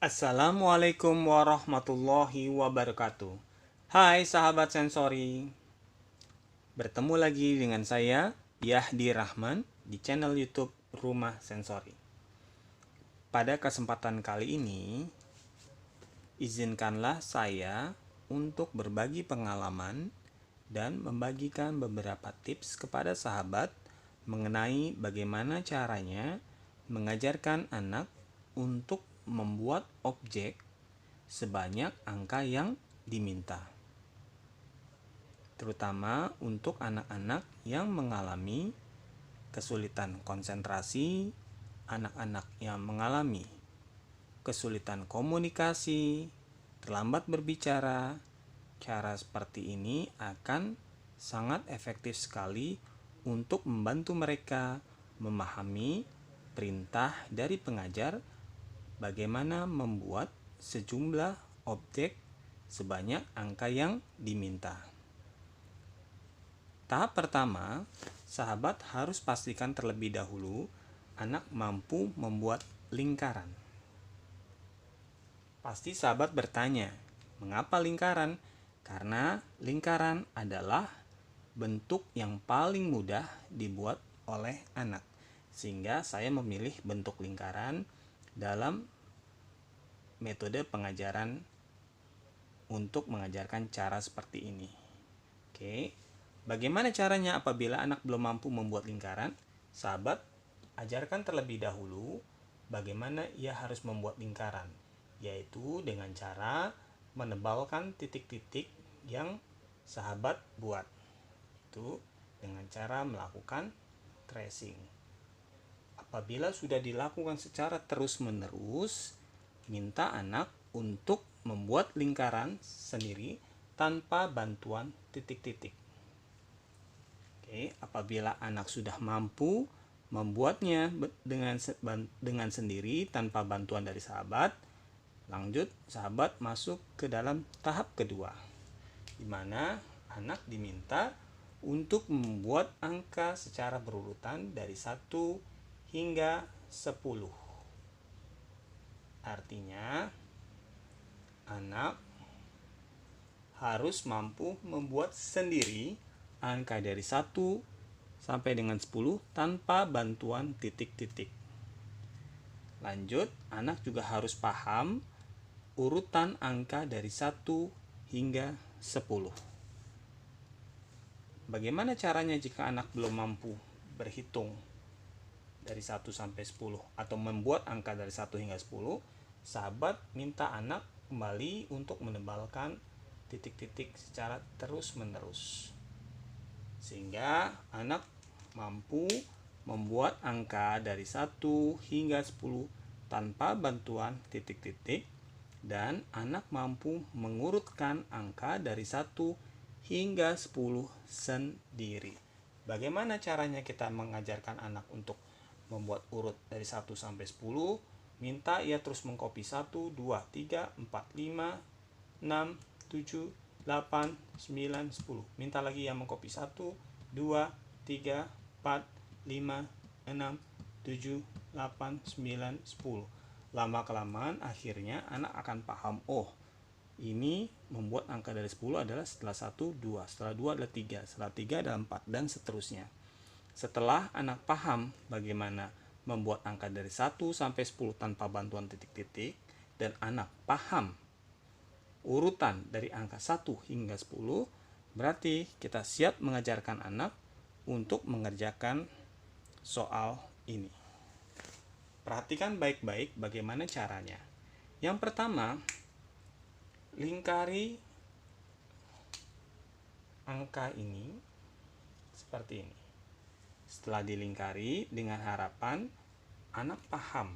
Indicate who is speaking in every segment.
Speaker 1: Assalamualaikum warahmatullahi wabarakatuh. Hai sahabat sensori, bertemu lagi dengan saya Yahdi Rahman di channel YouTube Rumah Sensori. Pada kesempatan kali ini, izinkanlah saya untuk berbagi pengalaman dan membagikan beberapa tips kepada sahabat mengenai bagaimana caranya mengajarkan anak untuk membuat objek sebanyak angka yang diminta. Terutama untuk anak-anak yang mengalami kesulitan konsentrasi, anak-anak yang mengalami kesulitan komunikasi, terlambat berbicara. Cara seperti ini akan sangat efektif sekali untuk membantu mereka memahami perintah dari pengajar bagaimana membuat sejumlah objek sebanyak angka yang diminta. Tahap pertama, sahabat harus pastikan terlebih dahulu anak mampu membuat lingkaran. Pasti sahabat bertanya, mengapa lingkaran? Karena lingkaran adalah bentuk yang paling mudah dibuat oleh anak. Sehingga saya memilih bentuk lingkaran dalam metode pengajaran untuk mengajarkan cara seperti ini. Oke, bagaimana caranya apabila anak belum mampu membuat lingkaran? Sahabat, ajarkan terlebih dahulu bagaimana ia harus membuat lingkaran, yaitu dengan cara menebalkan titik-titik yang sahabat buat. Itu dengan cara melakukan tracing. Apabila sudah dilakukan secara terus-menerus, minta anak untuk membuat lingkaran sendiri tanpa bantuan titik-titik. Oke, apabila anak sudah mampu membuatnya dengan sendiri tanpa bantuan dari sahabat, lanjut sahabat masuk ke dalam tahap kedua, di mana anak diminta untuk membuat angka secara berurutan dari 1 hingga 10. Artinya, anak harus mampu membuat sendiri angka dari 1 sampai dengan 10 tanpa bantuan titik-titik. Lanjut, anak juga harus paham urutan angka dari 1 hingga 10. Bagaimana caranya jika anak belum mampu berhitung dari 1 sampai 10 atau membuat angka dari 1 hingga 10? Sahabat minta anak kembali untuk menebalkan titik-titik secara terus-menerus, sehingga anak mampu membuat angka dari 1 hingga 10 tanpa bantuan titik-titik, dan anak mampu mengurutkan angka dari 1 hingga 10 sendiri. Bagaimana caranya kita mengajarkan anak untuk membuat urut dari 1 sampai 10? Minta ia terus mengcopy 1, 2, 3, 4, 5, 6, 7, 8, 9, 10. Minta lagi yang mengcopy 1, 2, 3, 4, 5, 6, 7, 8, 9, 10. Lama-kelamaan akhirnya anak akan paham, oh ini membuat angka dari 10 adalah setelah 1, 2, setelah 2 adalah 3, setelah 3 adalah 4, dan seterusnya. Setelah anak paham bagaimana membuat angka dari 1 sampai 10 tanpa bantuan titik-titik, dan anak paham urutan dari angka 1 hingga 10, berarti kita siap mengajarkan anak untuk mengerjakan soal ini. Perhatikan baik-baik bagaimana caranya. Yang pertama, lingkari angka ini seperti ini. Setelah dilingkari, dengan harapan anak paham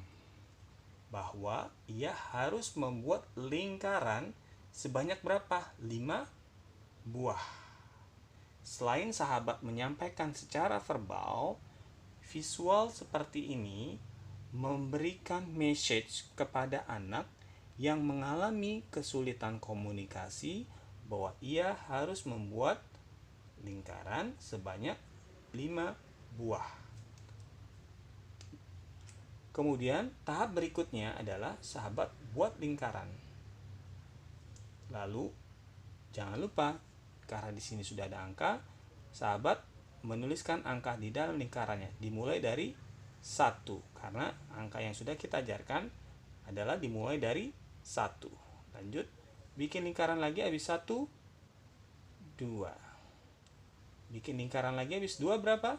Speaker 1: bahwa ia harus membuat lingkaran sebanyak berapa? 5 buah. Selain sahabat menyampaikan secara verbal, visual seperti ini memberikan message kepada anak yang mengalami kesulitan komunikasi bahwa ia harus membuat lingkaran sebanyak 5 buah. Kemudian tahap berikutnya adalah sahabat buat lingkaran. Lalu jangan lupa, karena di sini sudah ada angka, sahabat menuliskan angka di dalam lingkarannya, dimulai dari 1, karena angka yang sudah kita ajarkan adalah dimulai dari 1. Lanjut, bikin lingkaran lagi habis 1, 2. Bikin lingkaran lagi habis 2 berapa?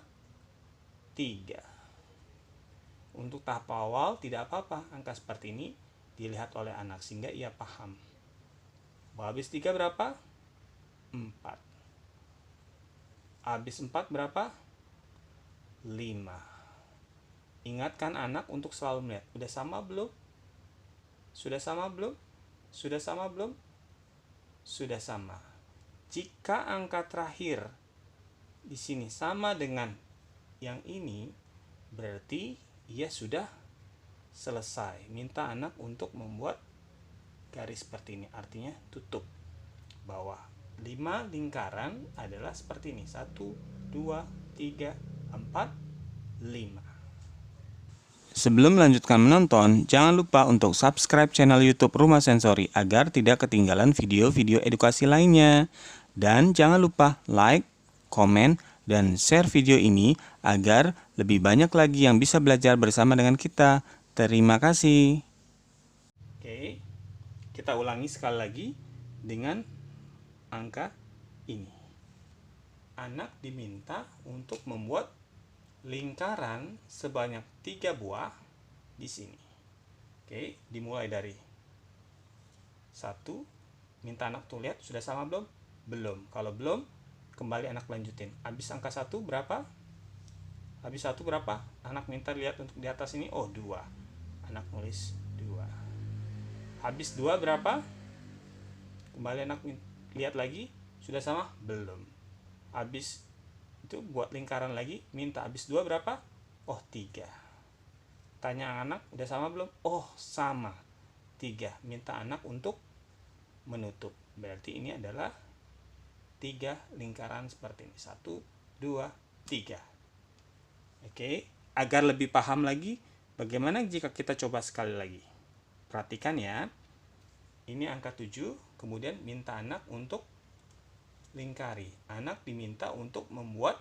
Speaker 1: 3. Untuk tahap awal tidak apa-apa, angka seperti ini dilihat oleh anak sehingga ia paham. Habis 3 berapa? 4. Habis 4 berapa? 5. Ingatkan anak untuk selalu melihat. Udah sama belum? Sudah sama belum? Sudah sama belum? Sudah sama. Jika angka terakhir di sini sama dengan yang ini, berarti ia sudah selesai. Minta anak untuk membuat garis seperti ini, artinya tutup bawah. 5 lingkaran adalah seperti ini, 1, 2, 3, 4, 5. Sebelum melanjutkan menonton, jangan lupa untuk subscribe channel YouTube Rumah Sensori agar tidak ketinggalan video-video edukasi lainnya. Dan jangan lupa like, komen, dan share video ini agar lebih banyak lagi yang bisa belajar bersama dengan kita. Terima kasih. Oke, kita ulangi sekali lagi dengan angka ini. Anak diminta untuk membuat lingkaran sebanyak 3 buah di sini. Oke, dimulai dari 1. Minta anak tuh lihat, sudah sama belum? Belum. Kalau belum, kembali anak lanjutin. Habis angka 1 berapa? Habis 1 berapa? Anak minta lihat untuk di atas ini. Oh, 2. Anak nulis 2. Habis 2 berapa? Kembali anak lihat lagi. Sudah sama? Belum. Habis itu buat lingkaran lagi. Minta habis 2 berapa? Oh, 3. Tanya anak, udah sama belum? Oh, sama. 3. Minta anak untuk menutup. Berarti ini adalah 3 lingkaran seperti ini. 1, 2, 3. Oke, agar lebih paham lagi, bagaimana jika kita coba sekali lagi? Perhatikan ya. Ini angka 7, kemudian minta anak untuk lingkari. Anak diminta untuk membuat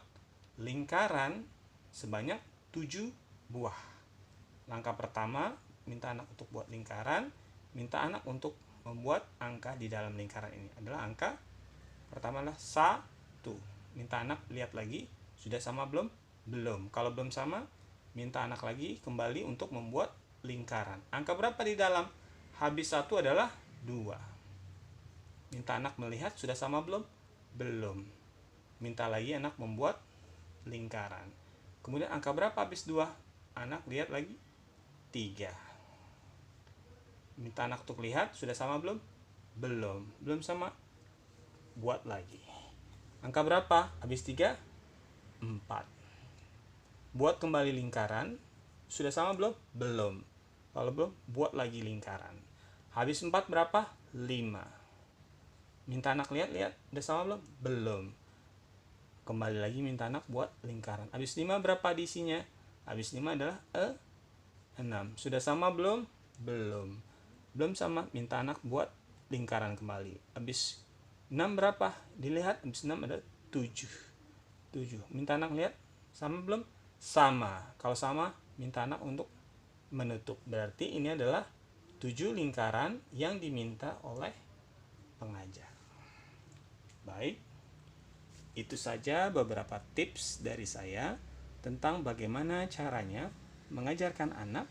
Speaker 1: lingkaran sebanyak 7 buah. Langkah pertama, minta anak untuk buat lingkaran, minta anak untuk membuat angka di dalam lingkaran ini. Adalah angka pertama adalah 1. Minta anak lihat lagi, sudah sama belum? Belum. Kalau belum sama, minta anak lagi kembali untuk membuat lingkaran. Angka berapa di dalam? Habis 1 adalah 2. Minta anak melihat, sudah sama belum? Belum. Minta lagi anak membuat lingkaran. Kemudian angka berapa habis 2? Anak lihat lagi, 3. Minta anak untuk lihat, sudah sama belum? Belum. Belum sama, buat lagi. Angka berapa? Habis 3? 4. Buat kembali lingkaran. Sudah sama belum? Belum. Kalau belum, buat lagi lingkaran. Habis 4 berapa? 5. Minta anak lihat, udah sama belum? Belum. Kembali lagi minta anak buat lingkaran. Habis 5 berapa diisinya? Habis 5 adalah 6. Sudah sama belum? Belum. Belum sama, minta anak buat lingkaran kembali. Habis 6 berapa? Dilihat, habis 6 ada 7. 7. Minta anak lihat, sama belum? Sama. Kalau sama, minta anak untuk menutup. Berarti ini adalah 7 lingkaran yang diminta oleh pengajar. Baik, itu saja beberapa tips dari saya tentang bagaimana caranya mengajarkan anak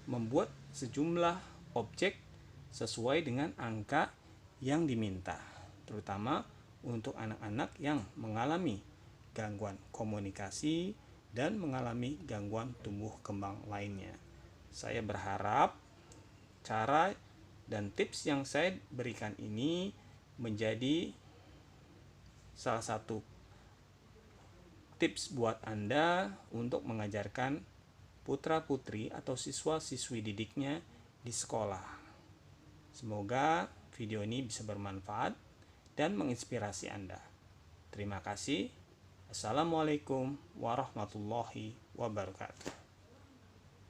Speaker 1: membuat sejumlah objek sesuai dengan angka yang diminta, terutama untuk anak-anak yang mengalami gangguan komunikasi dan mengalami gangguan tumbuh kembang lainnya. Saya berharap cara dan tips yang saya berikan ini menjadi salah satu tips buat Anda untuk mengajarkan putra-putri atau siswa-siswi didiknya di sekolah. Semoga video ini bisa bermanfaat dan menginspirasi Anda. Terima kasih. Assalamualaikum warahmatullahi wabarakatuh.